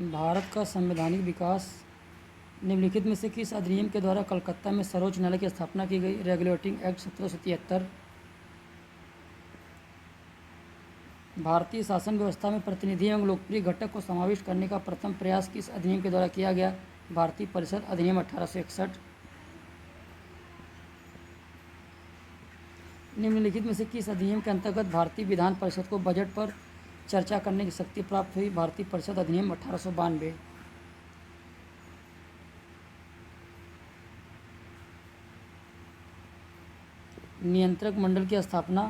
भारत का संवैधानिक विकास निम्नलिखित में से किस अधिनियम के द्वारा कलकत्ता में सर्वोच्च न्यायालय की स्थापना की गई? Regulating act 1773। भारतीय शासन व्यवस्था में प्रतिनिधि एवं लोकप्रिय घटक को समाविष्ट करने का प्रथम प्रयास किस अधिनियम के द्वारा किया गया? भारतीय परिषद अधिनियम 1861। निम्नलिखित में से किस अधिनियम के अंतर्गत भारतीय विधान परिषद को बजट पर चर्चा करने की शक्ति प्राप्त हुई? भारतीय परिषद अधिनियम 1892। नियंत्रक मंडल की स्थापना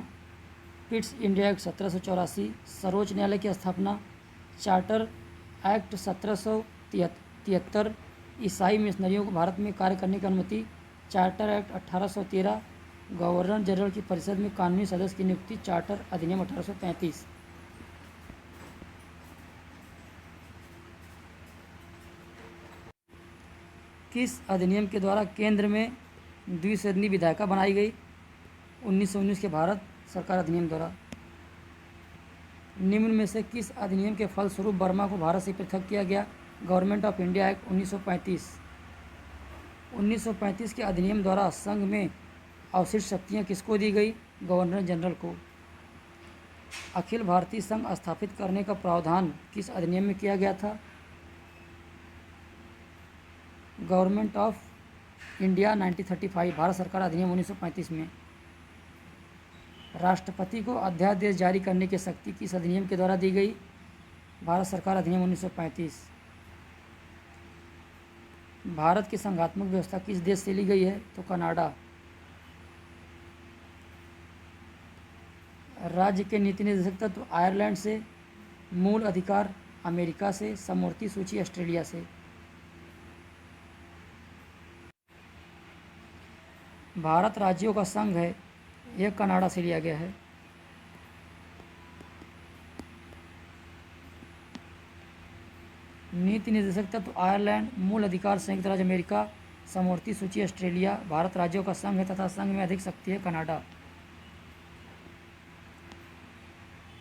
पिट्स इंडिया एक्ट 1784। सर्वोच्च न्यायालय की स्थापना चार्टर एक्ट 1773। ईसाई मिशनरियों को भारत में कार्य करने की अनुमति चार्टर एक्ट 1813। गवर्नर जनरल की परिषद में कानूनी सदस्य की नियुक्ति चार्टर अधिनियम 1835। किस अधिनियम के द्वारा केंद्र में द्विसदनीय विधायिका बनाई गई? 1919 के भारत सरकार अधिनियम द्वारा। निम्न में से किस अधिनियम के फलस्वरूप बर्मा को भारत से पृथक किया गया? Government of India act 1935। 1935 के अधिनियम द्वारा संघ में अवशिष्ट शक्तियाँ किसको दी गई? गवर्नर जनरल को। अखिल भारतीय संघ स्थापित करने का प्रावधान किस अधिनियम में किया गया था? गवर्नमेंट ऑफ इंडिया 1935 भारत सरकार अधिनियम 1935 में। राष्ट्रपति को अध्यादेश जारी करने की शक्ति किस अधिनियम के द्वारा दी गई? भारत सरकार अधिनियम 1935। भारत की संघात्मक व्यवस्था किस देश से ली गई है? तो कनाडा। राज्य के नीति निर्देशक तत्व आयरलैंड से, मूल अधिकार अमेरिका से, समवर्ती सूची ऑस्ट्रेलिया से। भारत राज्यों का संघ है, यह कनाडा से लिया गया है। नीति निर्देशक तत्व आयरलैंड, मूल अधिकार संयुक्त राज्य अमेरिका, समवर्ती सूची ऑस्ट्रेलिया। भारत राज्यों का संघ है तथा संघ में अधिक शक्ति है कनाडा।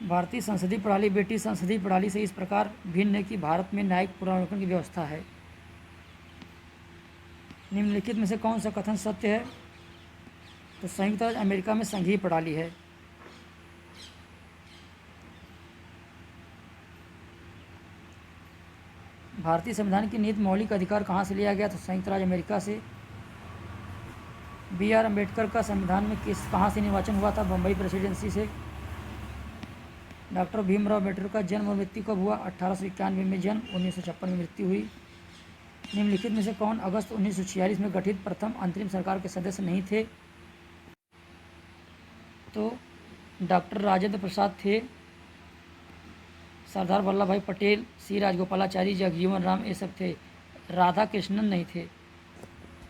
भारतीय संसदीय प्रणाली ब्रिटिश संसदीय प्रणाली से इस प्रकार भिन्न है कि भारत में न्यायिक पुनरावलोकन की व्यवस्था है। निम्नलिखित में से कौन सा कथन सत्य है? तो संयुक्त राज्य अमेरिका में संघीय प्रणाली है। भारतीय संविधान की नीति मौलिक अधिकार कहाँ से लिया गया? तो संयुक्त राज्य अमेरिका से। B.R. अम्बेडकर का संविधान में कहाँ से निर्वाचन हुआ था? बम्बई प्रेसिडेंसी से। डॉक्टर भीमराव अम्बेडकर का जन्म और मृत्यु कब हुआ? 1891 में जन्म, 1956 में मृत्यु हुई। निम्नलिखित में से कौन अगस्त 1946 में गठित प्रथम अंतरिम सरकार के सदस्य नहीं थे? तो डॉक्टर राजेंद्र प्रसाद थे, सरदार वल्लभ भाई पटेल, सी राजगोपालाचारी, जगजीवन राम, ये सब थे। राधा कृष्णन नहीं थे,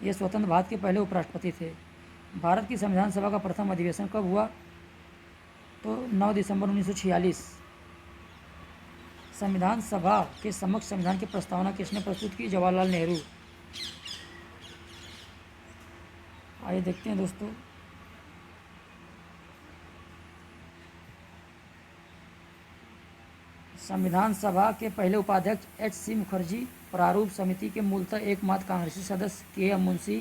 ये स्वतंत्र भारत के पहले उपराष्ट्रपति थे। भारत की संविधान सभा का प्रथम अधिवेशन कब हुआ? तो 9 दिसंबर 1946। संविधान सभा के समक्ष संविधान की प्रस्तावना किसने प्रस्तुत की? जवाहरलाल नेहरू। आइए देखते हैं दोस्तों, संविधान सभा के पहले उपाध्यक्ष H.C. मुखर्जी, प्रारूप समिति के मूलतः एकमात्र कांग्रेसी सदस्य K.M. मुंशी,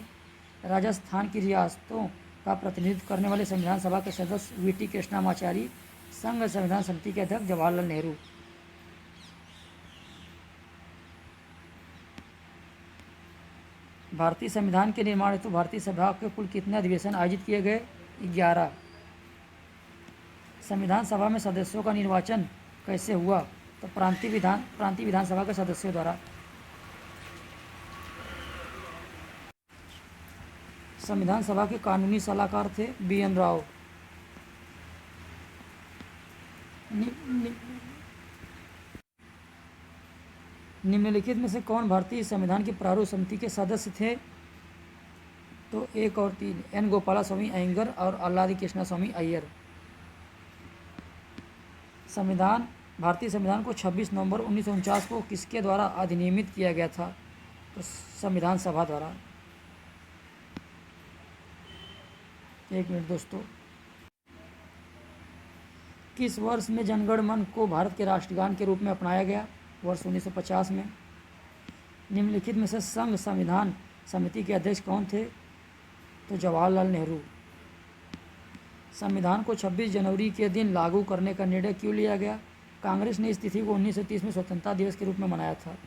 राजस्थान की रियासतों का प्रतिनिधित्व करने वाले संविधान सभा के सदस्य V.T. कृष्णामाचारी, संघ संविधान समिति के अध्यक्ष जवाहरलाल नेहरू। भारतीय संविधान के निर्माण हेतु भारतीय सभा के कुल कितने अधिवेशन आयोजित किए गए? 11। संविधान सभा में सदस्यों का निर्वाचन कैसे हुआ? तो प्रांतीय विधानसभा के सदस्यों द्वारा। संविधान सभा के कानूनी सलाहकार थे B.N. राव। निम्नलिखित में से कौन भारतीय संविधान की प्रारूप समिति के सदस्य थे? तो 1 और 3, N. गोपालास्वामी अयंगर और अल्लादी कृष्णा स्वामी अय्यर। भारतीय संविधान को 26 नवंबर 1949 को किसके द्वारा अधिनियमित किया गया था? तो संविधान सभा द्वारा। एक मिनट दोस्तों, किस वर्ष में जनगण मन को भारत के राष्ट्रगान के रूप में अपनाया गया? वर्ष 1950 में। निम्नलिखित में से संघ संविधान समिति के अध्यक्ष कौन थे? तो जवाहरलाल नेहरू। संविधान को 26 जनवरी के दिन लागू करने का निर्णय क्यों लिया गया? कांग्रेस ने इस तिथि को 1930 में स्वतंत्रता दिवस के रूप में मनाया था।